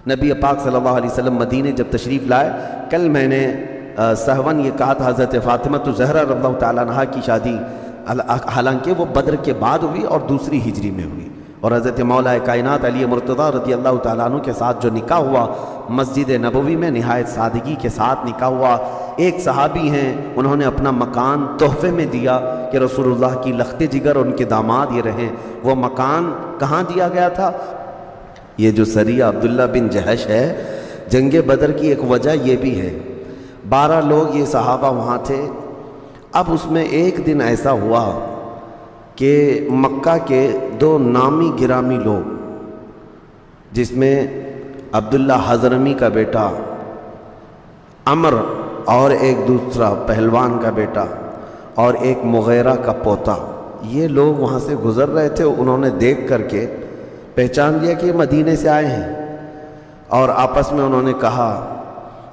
نبی پاک صلی اللہ علیہ وسلم مدینے جب تشریف لائے، کل میں نے سہون یہ کہا تھا حضرت فاطمہ زہرا رضی اللہ تعالیٰ عنہا کی شادی حالانکہ وہ بدر کے بعد ہوئی اور دوسری ہجری میں ہوئی، اور حضرت مولا کائنات علی مرتضیٰ رضی اللہ تعالیٰ عنہ کے ساتھ جو نکاح ہوا مسجد نبوی میں نہایت سادگی کے ساتھ نکاح ہوا۔ ایک صحابی ہیں، انہوں نے اپنا مکان تحفے میں دیا کہ رسول اللہ کی لخت جگر ان کے داماد یہ رہیں۔ وہ مکان کہاں دیا گیا تھا؟ یہ جو سریہ عبداللہ بن جہش ہے، جنگ بدر کی ایک وجہ یہ بھی ہے، 12 لوگ یہ صحابہ وہاں تھے۔ اب اس میں ایک دن ایسا ہوا کہ مکہ کے 2 نامی گرامی لوگ، جس میں عبداللہ حضرمی کا بیٹا عمر اور ایک دوسرا پہلوان کا بیٹا اور ایک مغیرہ کا پوتا، یہ لوگ وہاں سے گزر رہے تھے۔ انہوں نے دیکھ کر کے پہچان لیا کہ یہ مدینے سے آئے ہیں، اور آپس میں انہوں نے کہا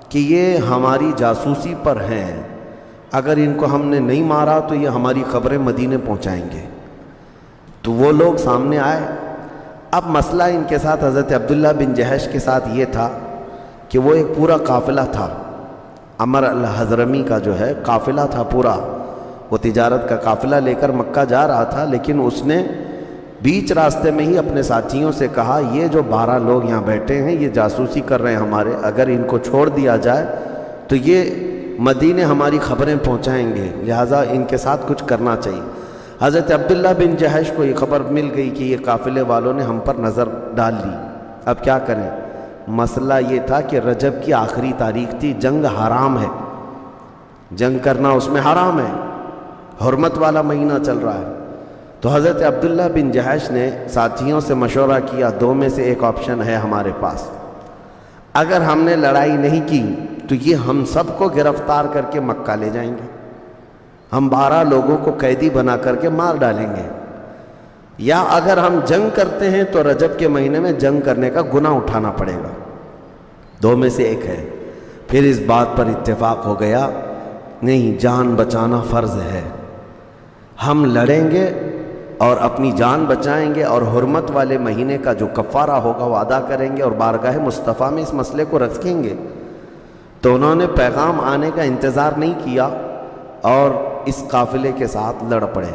کہ یہ ہماری جاسوسی پر ہیں، اگر ان کو ہم نے نہیں مارا تو یہ ہماری خبریں مدینے پہنچائیں گے۔ تو وہ لوگ سامنے آئے۔ اب مسئلہ ان کے ساتھ حضرت عبداللہ بن جہش کے ساتھ یہ تھا کہ وہ ایک پورا قافلہ تھا، عمر الحضرمی کا جو ہے قافلہ تھا پورا، وہ تجارت کا قافلہ لے کر مکہ جا رہا تھا، لیکن اس نے بیچ راستے میں ہی اپنے ساتھیوں سے کہا یہ جو 12 لوگ یہاں بیٹھے ہیں یہ جاسوسی کر رہے ہیں ہمارے، اگر ان کو چھوڑ دیا جائے تو یہ مدینے ہماری خبریں پہنچائیں گے، لہٰذا ان کے ساتھ کچھ کرنا چاہیے۔ حضرت عبداللہ بن جہش کو یہ خبر مل گئی کہ یہ قافلے والوں نے ہم پر نظر ڈال لی، اب کیا کریں؟ مسئلہ یہ تھا کہ رجب کی آخری تاریخ تھی، جنگ حرام ہے، جنگ کرنا اس میں حرام ہے، حرمت والا مہینہ چل رہا ہے۔ تو حضرت عبداللہ بن جہش نے ساتھیوں سے مشورہ کیا، 2 میں سے ایک آپشن ہے ہمارے پاس، اگر ہم نے لڑائی نہیں کی تو یہ ہم سب کو گرفتار کر کے مکہ لے جائیں گے، ہم 12 لوگوں کو قیدی بنا کر کے مار ڈالیں گے، یا اگر ہم جنگ کرتے ہیں تو رجب کے مہینے میں جنگ کرنے کا گناہ اٹھانا پڑے گا، 2 میں سے ایک ہے۔ پھر اس بات پر اتفاق ہو گیا نہیں، جان بچانا فرض ہے، ہم لڑیں گے اور اپنی جان بچائیں گے اور حرمت والے مہینے کا جو کفارہ ہوگا وہ ادا کریں گے اور بارگاہ مصطفیٰ میں اس مسئلے کو رکھیں گے۔ تو انہوں نے پیغام آنے کا انتظار نہیں کیا اور اس قافلے کے ساتھ لڑ پڑے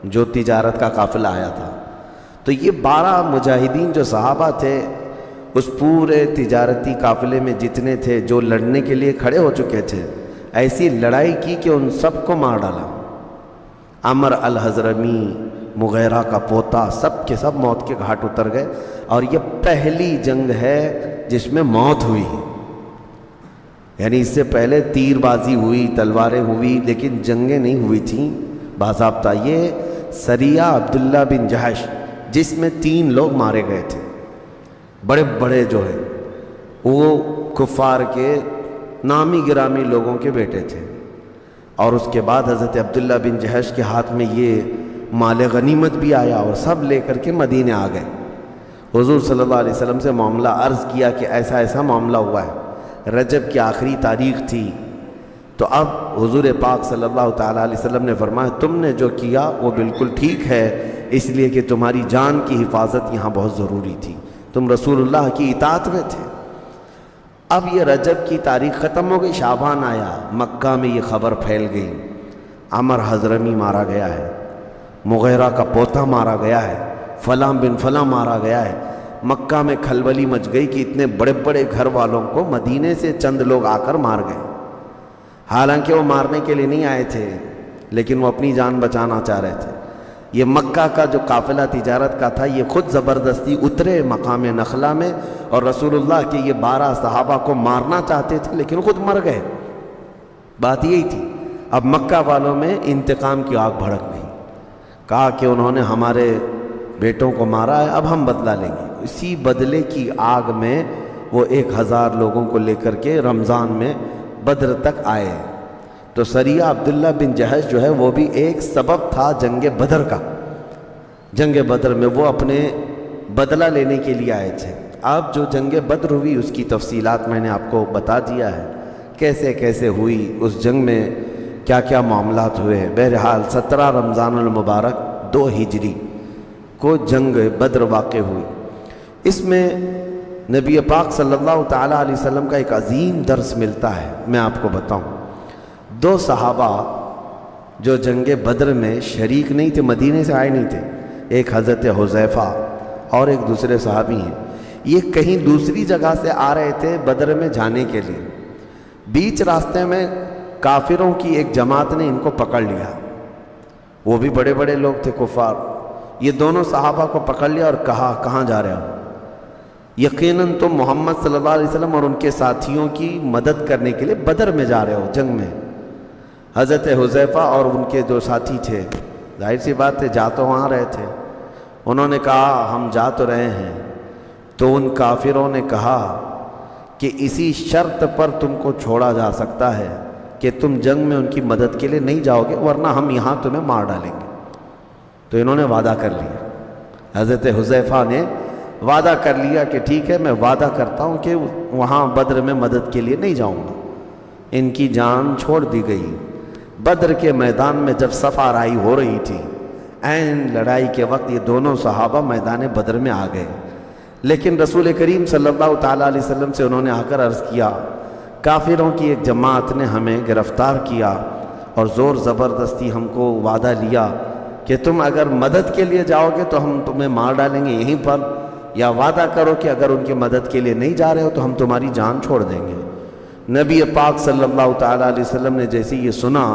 جو تجارت کا قافلہ آیا تھا۔ تو یہ 12 مجاہدین جو صحابہ تھے اس پورے تجارتی قافلے میں جتنے تھے جو لڑنے کے لیے کھڑے ہو چکے تھے، ایسی لڑائی کی کہ ان سب کو مار ڈالا۔ عمر الحضرمی، مغیرہ کا پوتا، سب کے سب موت کے گھاٹ اتر گئے، اور یہ پہلی جنگ ہے جس میں موت ہوئی، یعنی اس سے پہلے تیر بازی ہوئی، تلواریں ہوئی، لیکن جنگیں نہیں ہوئی تھیں باضابطہ۔ یہ سریہ عبداللہ بن جہش جس میں 3 لوگ مارے گئے تھے، بڑے بڑے جو ہیں وہ کفار کے نامی گرامی لوگوں کے بیٹے تھے، اور اس کے بعد حضرت عبداللہ بن جہش کے ہاتھ میں یہ مال غنیمت بھی آیا اور سب لے کر کے مدینے آ گئے۔ حضور صلی اللہ علیہ وسلم سے معاملہ عرض کیا کہ ایسا ایسا معاملہ ہوا ہے، رجب کی آخری تاریخ تھی، تو اب حضور پاک صلی اللہ تعالیٰ علیہ وسلم نے فرمایا تم نے جو کیا وہ بالکل ٹھیک ہے، اس لیے کہ تمہاری جان کی حفاظت یہاں بہت ضروری تھی، تم رسول اللہ کی اطاعت میں تھے۔ اب یہ رجب کی تاریخ ختم ہو گئی، شعبان آیا، مکہ میں یہ خبر پھیل گئی عمر حضرمی مارا گیا ہے، مغیرہ کا پوتا مارا گیا ہے، فلاں بن فلاں مارا گیا ہے۔ مکہ میں کھلبلی مچ گئی کہ اتنے بڑے بڑے گھر والوں کو مدینے سے چند لوگ آ کر مار گئے، حالانکہ وہ مارنے کے لیے نہیں آئے تھے لیکن وہ اپنی جان بچانا چاہ رہے تھے۔ یہ مکہ کا جو قافلہ تجارت کا تھا یہ خود زبردستی اترے مقام نخلا میں، اور رسول اللہ کے یہ 12 صحابہ کو مارنا چاہتے تھے لیکن خود مر گئے۔ بات یہی تھی۔ اب مکہ والوں میں انتقام کی آگ بھڑک گئی، کہا کہ انہوں نے ہمارے بیٹوں کو مارا ہے، اب ہم بدلہ لیں گے۔ اسی بدلے کی آگ میں وہ 1000 لوگوں کو لے کر کے رمضان میں بدر تک آئے۔ تو سریہ عبداللہ بن جہش جو ہے وہ بھی ایک سبب تھا جنگ بدر کا۔ جنگ بدر میں وہ اپنے بدلہ لینے کے لیے آئے تھے۔ اب جو جنگ بدر ہوئی اس کی تفصیلات میں نے آپ کو بتا دیا ہے، کیسے کیسے ہوئی، اس جنگ میں کیا کیا معاملات ہوئے۔ بہرحال 17 رمضان المبارک 2 ہجری کو جنگ بدر واقع ہوئی۔ اس میں نبی پاک صلی اللہ تعالیٰ علیہ وسلم کا ایک عظیم درس ملتا ہے. میں آپ کو بتاؤں، 2 صحابہ جو جنگ بدر میں شریک نہیں تھے، مدینے سے آئے نہیں تھے، ایک حضرت حذیفہ اور ایک دوسرے صحابی ہیں. یہ کہیں دوسری جگہ سے آ رہے تھے بدر میں جانے کے لیے. بیچ راستے میں کافروں کی ایک جماعت نے ان کو پکڑ لیا. وہ بھی بڑے بڑے لوگ تھے، کفار. یہ دونوں صحابہ کو پکڑ لیا اور کہا کہاں جا رہے ہو؟ یقیناً تم محمد صلی اللہ علیہ وسلم اور ان کے ساتھیوں کی مدد کرنے کے لیے بدر میں جا رہے ہو، جنگ میں. حضرت حذیفہ اور ان کے جو ساتھی تھے، ظاہر سی بات ہے جا تو وہاں رہے تھے. انہوں نے کہا ہم جا تو رہے ہیں. تو ان کافروں نے کہا کہ اسی شرط پر تم کو چھوڑا جا سکتا ہے کہ تم جنگ میں ان کی مدد کے لیے نہیں جاؤ گے، ورنہ ہم یہاں تمہیں مار ڈالیں گے. تو انہوں نے وعدہ کر لیا. حضرت حذیفہ نے وعدہ کر لیا کہ ٹھیک ہے، میں وعدہ کرتا ہوں کہ وہاں بدر میں مدد کے لیے نہیں جاؤں گا. ان کی جان چھوڑ دی گئی. بدر کے میدان میں جب صف آرائی ہو رہی تھی، عین لڑائی کے وقت یہ دونوں صحابہ میدان بدر میں آ گئے. لیکن رسول کریم صلی اللہ تعالیٰ علیہ وسلم سے انہوں نے آ کر عرض کیا، کافروں کی ایک جماعت نے ہمیں گرفتار کیا اور زور زبردستی ہم کو وعدہ لیا کہ تم اگر مدد کے لیے جاؤ گے تو ہم تمہیں مار ڈالیں گے یہیں پر، یا وعدہ کرو کہ اگر ان کی مدد کے لیے نہیں جا رہے ہو تو ہم تمہاری جان چھوڑ دیں گے. نبی پاک صلی اللہ تعالیٰ علیہ وسلم نے جیسے یہ سنا،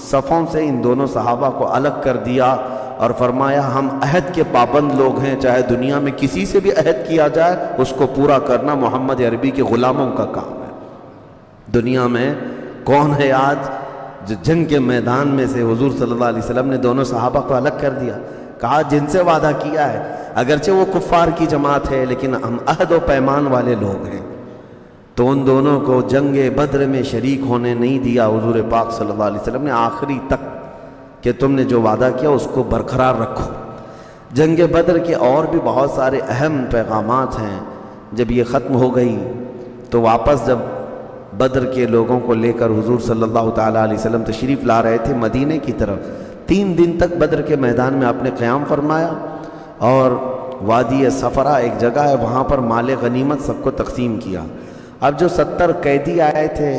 صفوں سے ان دونوں صحابہ کو الگ کر دیا اور فرمایا ہم عہد کے پابند لوگ ہیں، چاہے دنیا میں کسی سے بھی عہد کیا جائے اس کو پورا کرنا محمد عربی کے غلاموں کا کام ہے. دنیا میں کون ہے آج جو جنگ کے میدان میں سے حضور صلی اللہ علیہ وسلم نے دونوں صحابہ کو الگ کر دیا، کہا جن سے وعدہ کیا ہے اگرچہ وہ کفار کی جماعت ہے لیکن ہم عہد و پیمان والے لوگ ہیں. تو ان دونوں کو جنگ بدر میں شریک ہونے نہیں دیا حضور پاک صلی اللہ علیہ وسلم نے آخری تک کہ تم نے جو وعدہ کیا اس کو برقرار رکھو. جنگ بدر کے اور بھی بہت سارے اہم پیغامات ہیں. جب یہ ختم ہو گئی تو واپس جب بدر کے لوگوں کو لے کر حضور صلی اللہ تعالیٰ علیہ وسلم تشریف لا رہے تھے مدینے کی طرف، 3 دن تک بدر کے میدان میں آپ نے قیام فرمایا اور وادی صفرا ایک جگہ ہے وہاں پر مال غنیمت سب کو تقسیم کیا. اب جو 70 قیدی آئے تھے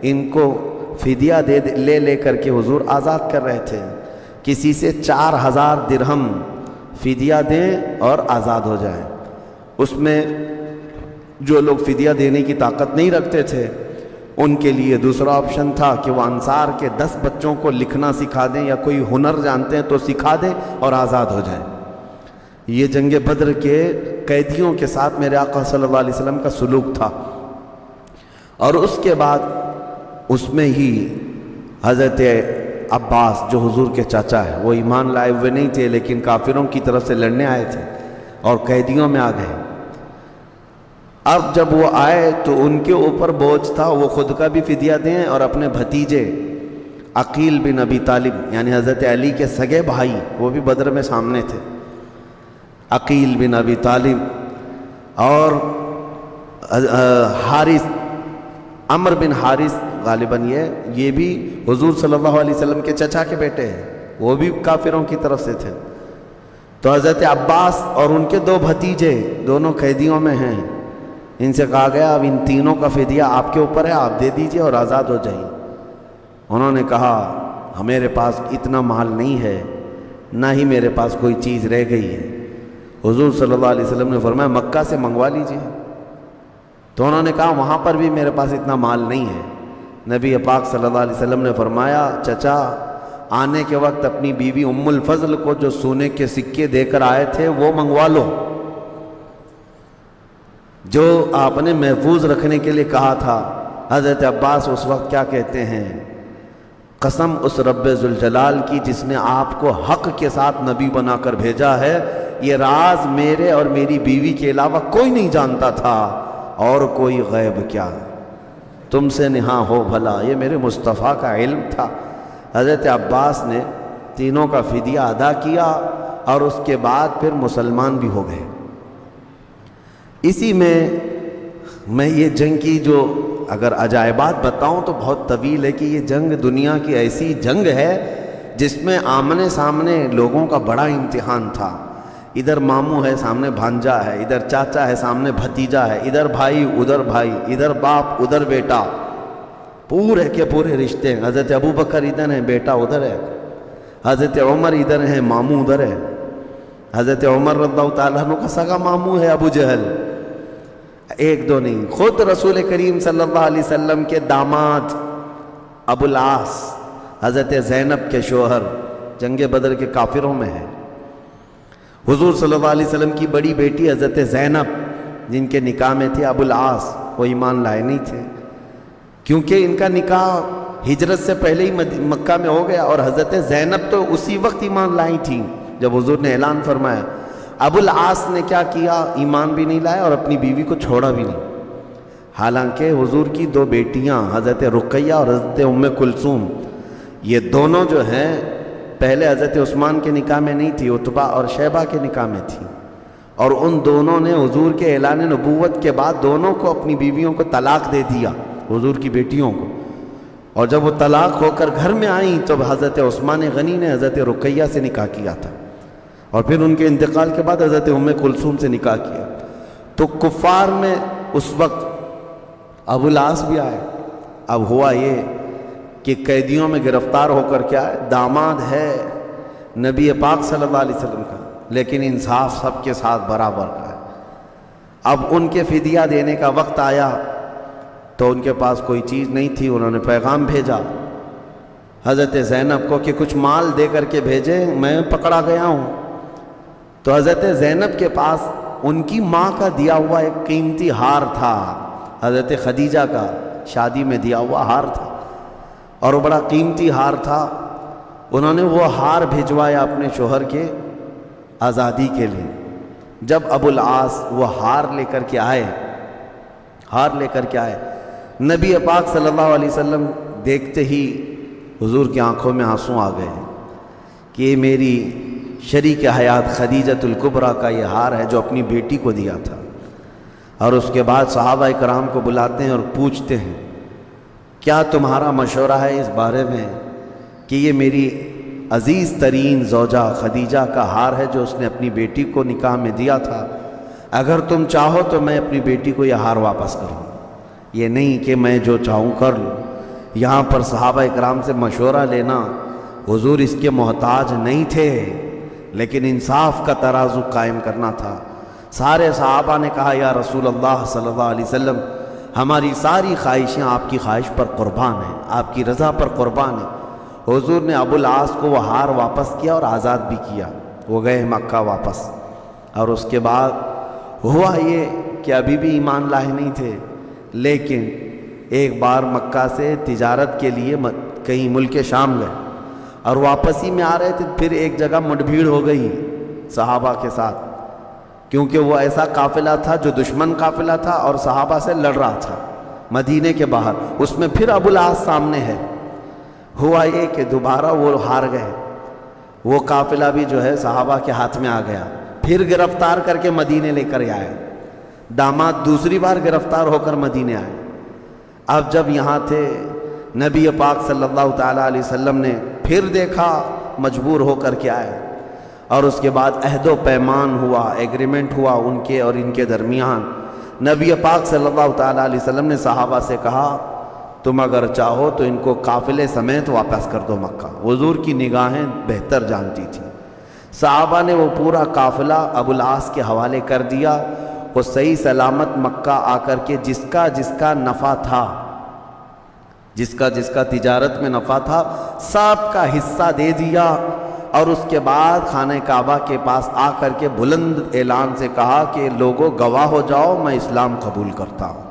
ان کو فدیہ لے کر کے حضور آزاد کر رہے تھے. کسی سے 4000 درہم فدیہ دیں اور آزاد ہو جائیں. اس میں جو لوگ فدیہ دینے کی طاقت نہیں رکھتے تھے ان کے لیے دوسرا آپشن تھا کہ وہ انصار کے 10 بچوں کو لکھنا سکھا دیں یا کوئی ہنر جانتے ہیں تو سکھا دیں اور آزاد ہو جائیں. یہ جنگ بدر کے قیدیوں کے ساتھ میرے آقا صلی اللہ علیہ وسلم کا سلوک تھا. اور اس کے بعد اس میں ہی حضرت عباس جو حضور کے چاچا ہے، وہ ایمان لائے ہوئے نہیں تھے لیکن کافروں کی طرف سے لڑنے آئے تھے اور قیدیوں میں آ گئے. اب جب وہ آئے تو ان کے اوپر بوجھ تھا وہ خود کا بھی فدیہ دیں اور اپنے بھتیجے عقیل بن ابی طالب یعنی حضرت علی کے سگے بھائی، وہ بھی بدر میں سامنے تھے، عقیل بن ابی طالب اور حارث، عمر بن حارث غالباً یہ بھی حضور صلی اللہ علیہ وسلم کے چچا کے بیٹے ہیں، وہ بھی کافروں کی طرف سے تھے. تو حضرت عباس اور ان کے 2 بھتیجے دونوں قیدیوں میں ہیں. ان سے کہا گیا اب ان تینوں کا فدیہ آپ کے اوپر ہے، آپ دے دیجئے اور آزاد ہو جائیں. انہوں نے کہا میرے پاس اتنا مال نہیں ہے، نہ ہی میرے پاس کوئی چیز رہ گئی ہے. حضور صلی اللہ علیہ وسلم نے فرمایا مکہ سے منگوا لیجئے. تو انہوں نے کہا وہاں پر بھی میرے پاس اتنا مال نہیں ہے. نبی پاک صلی اللہ علیہ وسلم نے فرمایا چچا آنے کے وقت اپنی بیوی ام الفضل کو جو سونے کے سکے دے کر آئے تھے وہ منگوا لو، جو آپ نے محفوظ رکھنے کے لیے کہا تھا. حضرت عباس اس وقت کیا کہتے ہیں، قسم اس رب ذوالجلال کی جس نے آپ کو حق کے ساتھ نبی بنا کر بھیجا ہے، یہ راز میرے اور میری بیوی کے علاوہ کوئی نہیں جانتا تھا، اور کوئی غیب کیا تم سے نہاں ہو بھلا، یہ میرے مصطفیٰ کا علم تھا. حضرت عباس نے تینوں کا فدیہ ادا کیا اور اس کے بعد پھر مسلمان بھی ہو گئے. اسی میں یہ جنگ کی جو اگر عجائبات بتاؤں تو بہت طویل ہے کہ یہ جنگ دنیا کی ایسی جنگ ہے جس میں آمنے سامنے لوگوں کا بڑا امتحان تھا. ادھر ماموں ہے سامنے بھانجا ہے، ادھر چاچا ہے سامنے بھتیجا ہے، ادھر بھائی ادھر بھائی، ادھر باپ ادھر بیٹا، پورے کے پورے رشتے ہیں۔ حضرت ابوبکر ادھر ہیں، بیٹا ادھر ہے، حضرت عمر ادھر ہیں، ماموں ادھر ہے۔ حضرت عمر رضی اللہ تعالیٰ عنہ کا سگا ماموں ہے ابو جہل، ایک دو نہیں، خود رسول کریم صلی اللہ علیہ وسلم کے داماد ابو العاص حضرت زینب کے شوہر جنگ بدر کے کافروں میں ہے۔ حضور صلی اللہ علیہ وسلم کی بڑی بیٹی حضرت زینب جن کے نکاح میں تھے ابو العاص، وہ ایمان لائے نہیں تھے کیونکہ ان کا نکاح ہجرت سے پہلے ہی مکہ میں ہو گیا، اور حضرت زینب تو اسی وقت ایمان لائی تھیں جب حضور نے اعلان فرمایا۔ ابو العاص نے کیا کیا؟ ایمان بھی نہیں لائے اور اپنی بیوی کو چھوڑا بھی نہیں، حالانکہ حضور کی دو بیٹیاں حضرت رقیہ اور حضرت ام کلثوم، یہ دونوں جو ہیں پہلے حضرت عثمان کے نکاح میں نہیں تھی، عتبہ اور شیبہ کے نکاح میں تھی، اور ان دونوں نے حضور کے اعلان نبوت کے بعد دونوں کو اپنی بیویوں کو طلاق دے دیا، حضور کی بیٹیوں کو، اور جب وہ طلاق ہو کر گھر میں آئیں تو حضرت عثمان غنی نے حضرت رقیہ سے نکاح کیا تھا، اور پھر ان کے انتقال کے بعد حضرت ام کلثوم سے نکاح کیا۔ تو کفار میں اس وقت ابو العاص بھی آئے۔ اب ہوا یہ کہ قیدیوں میں گرفتار ہو کر کیا ہے، داماد ہے نبی پاک صلی اللہ علیہ وسلم کا، لیکن انصاف سب کے ساتھ برابر کا ہے۔ اب ان کے فدیہ دینے کا وقت آیا تو ان کے پاس کوئی چیز نہیں تھی، انہوں نے پیغام بھیجا حضرت زینب کو کہ کچھ مال دے کر کے بھیجے، میں پکڑا گیا ہوں۔ تو حضرت زینب کے پاس ان کی ماں کا دیا ہوا ایک قیمتی ہار تھا، حضرت خدیجہ کا شادی میں دیا ہوا ہار تھا، اور وہ بڑا قیمتی ہار تھا۔ انہوں نے وہ ہار بھیجوایا اپنے شوہر کے آزادی کے لیے۔ جب ابو العاص وہ ہار لے کر کے آئے، نبی پاک صلی اللہ علیہ وسلم دیکھتے ہی حضور کی آنکھوں میں آنسو آ گئے کہ یہ میری شریک حیات خدیجۃ الکبریٰ کا یہ ہار ہے جو اپنی بیٹی کو دیا تھا۔ اور اس کے بعد صحابہ کرام کو بلاتے ہیں اور پوچھتے ہیں کیا تمہارا مشورہ ہے اس بارے میں کہ یہ میری عزیز ترین زوجہ خدیجہ کا ہار ہے جو اس نے اپنی بیٹی کو نکاح میں دیا تھا، اگر تم چاہو تو میں اپنی بیٹی کو یہ ہار واپس کروں، یہ نہیں کہ میں جو چاہوں کر لوں۔ یہاں پر صحابہ کرام سے مشورہ لینا، حضور اس کے محتاج نہیں تھے، لیکن انصاف کا ترازو قائم کرنا تھا۔ سارے صحابہ نے کہا یا رسول اللہ صلی اللہ علیہ وسلم، ہماری ساری خواہشیں آپ کی خواہش پر قربان ہیں، آپ کی رضا پر قربان ہیں۔ حضور نے ابو العاص کو وہ ہار واپس کیا اور آزاد بھی کیا، وہ گئے مکہ واپس۔ اور اس کے بعد ہوا یہ کہ ابھی بھی ایمان لائے نہیں تھے، لیکن ایک بار مکہ سے تجارت کے لیے کہیں ملک شام گئے اور واپسی میں آ رہے تھے، پھر ایک جگہ مٹ بھیڑ ہو گئی صحابہ کے ساتھ، کیونکہ وہ ایسا قافلہ تھا جو دشمن قافلہ تھا اور صحابہ سے لڑ رہا تھا مدینے کے باہر، اس میں پھر ابو العاص سامنے ہے۔ ہوا یہ کہ دوبارہ وہ ہار گئے، وہ قافلہ بھی جو ہے صحابہ کے ہاتھ میں آ گیا، پھر گرفتار کر کے مدینے لے کر آئے، داماد دوسری بار گرفتار ہو کر مدینے آئے۔ اب جب یہاں تھے، نبی پاک صلی اللہ تعالیٰ علیہ وسلم نے پھر دیکھا، مجبور ہو کر کے آئے، اور اس کے بعد عہد و پیمان ہوا، ایگریمنٹ ہوا ان کے اور ان کے درمیان۔ نبی پاک صلی اللہ تعالیٰ علیہ وسلم نے صحابہ سے کہا تم اگر چاہو تو ان کو قافلے سمیت واپس کر دو مکہ۔ حضور کی نگاہیں بہتر جانتی تھیں، صحابہ نے وہ پورا قافلہ ابو العاص کے حوالے کر دیا، وہ صحیح سلامت مکہ آ کر کے جس کا نفع تھا، جس کا تجارت میں نفع تھا، سب کا حصہ دے دیا، اور اس کے بعد خانہ کعبہ کے پاس آ کر کے بلند اعلان سے کہا کہ لوگوں گواہ ہو جاؤ میں اسلام قبول کرتا ہوں،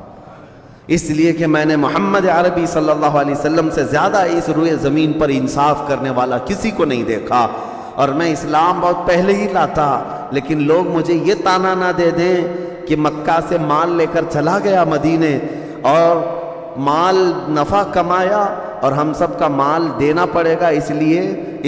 اس لیے کہ میں نے محمد عربی صلی اللہ علیہ وسلم سے زیادہ اس روئے زمین پر انصاف کرنے والا کسی کو نہیں دیکھا، اور میں اسلام بہت پہلے ہی لاتا، لیکن لوگ مجھے یہ طعنہ نہ دے دیں کہ مکہ سے مال لے کر چلا گیا مدینے اور مال نفع کمایا اور ہم سب کا مال دینا پڑے گا، اس لیے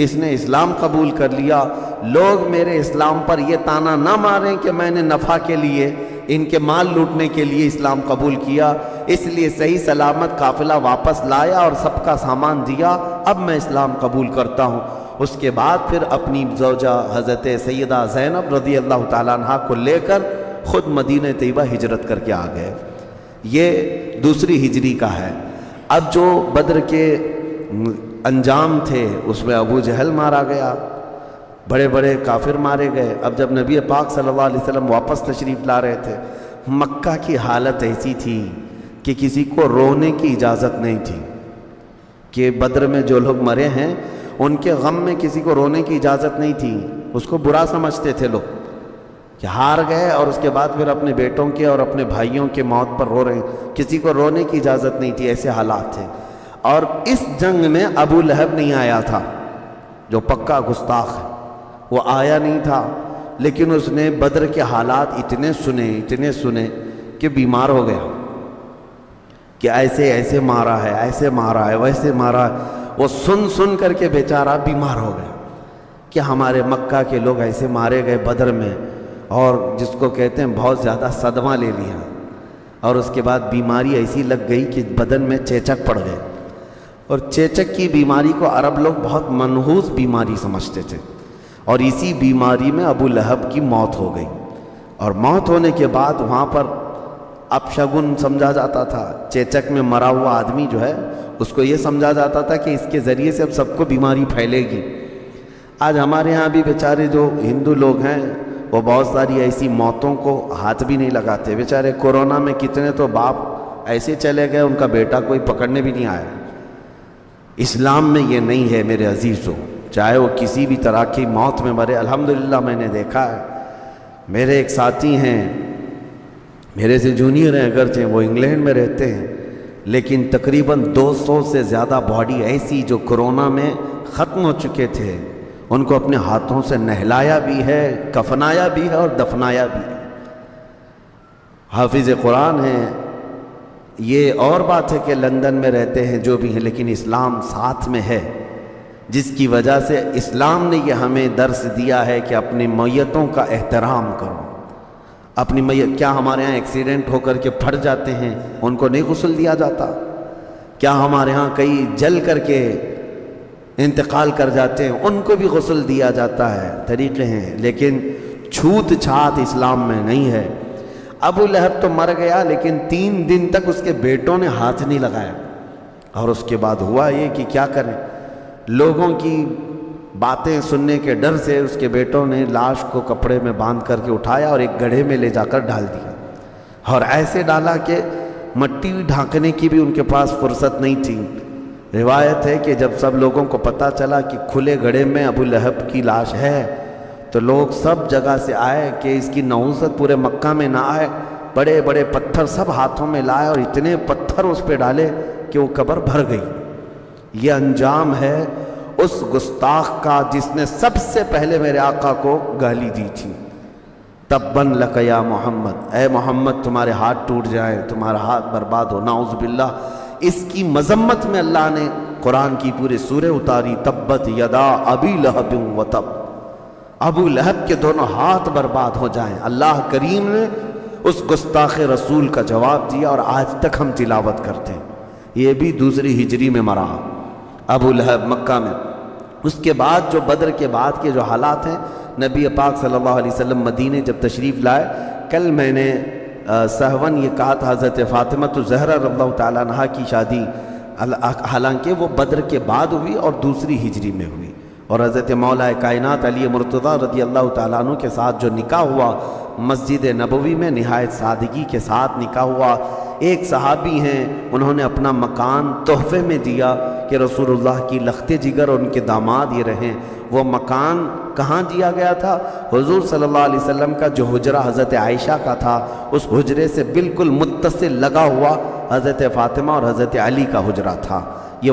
اس نے اسلام قبول کر لیا۔ لوگ میرے اسلام پر یہ طعنہ نہ ماریں کہ میں نے نفع کے لیے، ان کے مال لوٹنے کے لیے اسلام قبول کیا، اس لیے صحیح سلامت قافلہ واپس لایا اور سب کا سامان دیا، اب میں اسلام قبول کرتا ہوں۔ اس کے بعد پھر اپنی زوجہ حضرت سیدہ زینب رضی اللہ تعالیٰ عنہ کو لے کر خود مدینہ طیبہ ہجرت کر کے آ گئے۔ یہ دوسری ہجری کا ہے۔ اب جو بدر کے انجام تھے اس میں ابو جہل مارا گیا، بڑے بڑے کافر مارے گئے۔ اب جب نبی پاک صلی اللہ علیہ وسلم واپس تشریف لا رہے تھے، مکہ کی حالت ایسی تھی کہ کسی کو رونے کی اجازت نہیں تھی، کہ بدر میں جو لوگ مرے ہیں ان کے غم میں کسی کو رونے کی اجازت نہیں تھی۔ اس کو برا سمجھتے تھے لوگ کہ ہار گئے اور اس کے بعد پھر اپنے بیٹوں کے اور اپنے بھائیوں کے موت پر رو رہے ہیں، کسی کو رونے کی اجازت نہیں تھی، ایسے حالات تھے۔ اور اس جنگ میں ابو لہب نہیں آیا تھا جو پکا گستاخ ہے، وہ آیا نہیں تھا، لیکن اس نے بدر کے حالات اتنے سنے کہ بیمار ہو گیا، کہ ایسے مارا ہے، ایسے مارا ہے، ویسے مارا ہے۔ وہ سن کر کے بیچارہ بیمار ہو گیا کہ ہمارے مکہ کے لوگ ایسے مارے گئے بدر میں، اور جس کو کہتے ہیں بہت زیادہ صدمہ لے لیا، اور اس کے بعد بیماری ایسی لگ گئی کہ بدن میں چیچک پڑ گئے۔ اور چیچک کی بیماری کو عرب لوگ بہت منحوس بیماری سمجھتے تھے، اور اسی بیماری میں ابو لہب کی موت ہو گئی۔ اور موت ہونے کے بعد وہاں پر اپشگن سمجھا جاتا تھا، چیچک میں مرا ہوا آدمی جو ہے اس کو یہ سمجھا جاتا تھا کہ اس کے ذریعے سے اب سب کو بیماری پھیلے گی۔ آج ہمارے ہاں بھی بیچارے جو ہندو لوگ ہیں وہ بہت ساری ایسی موتوں کو ہاتھ بھی نہیں لگاتے۔ بیچارے کورونا میں کتنے تو باپ ایسے چلے گئے، ان کا بیٹا کوئی پکڑنے بھی نہیں آیا۔ اسلام میں یہ نہیں ہے میرے عزیزوں، چاہے وہ کسی بھی طرح کی موت میں مرے۔ الحمدللہ میں نے دیکھا ہے، میرے ایک ساتھی ہیں، میرے سے جونیئر ہیں اگرچہ، وہ انگلینڈ میں رہتے ہیں، لیکن تقریباً 200 سے زیادہ باڈی ایسی جو کرونا میں ختم ہو چکے تھے، ان کو اپنے ہاتھوں سے نہلایا بھی ہے، کفنایا بھی ہے اور دفنایا بھی ہے۔ حافظ قرآن ہیں، یہ اور بات ہے کہ لندن میں رہتے ہیں جو بھی ہیں، لیکن اسلام ساتھ میں ہے، جس کی وجہ سے اسلام نے یہ ہمیں درس دیا ہے کہ اپنی میتوں کا احترام کرو۔ اپنی میت، کیا ہمارے ہاں ایکسیڈنٹ ہو کر کے پھٹ جاتے ہیں ان کو نہیں غسل دیا جاتا؟ کیا ہمارے ہاں کئی جل کر کے انتقال کر جاتے ہیں ان کو بھی غسل دیا جاتا ہے؟ طریقے ہیں، لیکن چھوت چھات اسلام میں نہیں ہے۔ ابو لہب تو مر گیا، لیکن 3 دن تک اس کے بیٹوں نے ہاتھ نہیں لگایا، اور اس کے بعد ہوا یہ کہ کیا کریں، لوگوں کی باتیں سننے کے ڈر سے اس کے بیٹوں نے لاش کو کپڑے میں باندھ کر کے اٹھایا اور ایک گڑھے میں لے جا کر ڈال دیا، اور ایسے ڈالا کہ مٹی ڈھانکنے کی بھی ان کے پاس فرصت نہیں تھی۔ روایت ہے کہ جب سب لوگوں کو پتہ چلا کہ کھلے گڑھے میں ابو لہب کی لاش ہے، تو لوگ سب جگہ سے آئے کہ اس کی نحوست پورے مکہ میں نہ آئے، بڑے بڑے پتھر سب ہاتھوں میں لائے اور اتنے پتھر اس پہ ڈالے کہ وہ قبر بھر گئی۔ یہ انجام ہے اس گستاخ کا جس نے سب سے پہلے میرے آقا کو گالی دی تھی، تباً لک یا محمد، اے محمد تمہارے ہاتھ ٹوٹ جائیں، تمہارا ہاتھ برباد ہو، نعوذ باللہ۔ اس کی مذمت میں اللہ نے قرآن کی پورے سورہ اتاری، تبت یدا ابی لہب و تب، ابو لہب کے دونوں ہاتھ برباد ہو جائیں۔ اللہ کریم نے اس گستاخ رسول کا جواب دیا، اور آج تک ہم تلاوت کرتے ہیں۔ یہ بھی دوسری ہجری میں مرا ابو لہب مکہ میں۔ اس کے بعد جو بدر کے بعد کے جو حالات ہیں، نبی پاک صلی اللہ علیہ وسلم مدینے جب تشریف لائے، کل میں نے سہون یہ کہا تھا حضرت فاطمہ الزہرا رضی اللہ تعالیٰ عنہ کی شادی، حالانکہ وہ بدر کے بعد ہوئی اور دوسری ہجری میں ہوئی، اور حضرت مولا کائنات علی مرتضیٰ رضی اللہ تعالیٰ عنہ کے ساتھ جو نکاح ہوا مسجد نبوی میں، نہایت سادگی کے ساتھ نکاح ہوا۔ ایک صحابی ہیں، انہوں نے اپنا مکان تحفے میں دیا کہ رسول اللہ کی لخت جگر اور ان کے داماد یہ رہیں۔ وہ مکان کہاں دیا گیا تھا؟ حضور صلی اللہ علیہ وسلم کا جو حجرہ حضرت عائشہ کا تھا، اس حجرے سے بالکل متصل لگا ہوا حضرت فاطمہ اور حضرت علی کا حجرہ تھا۔ یہ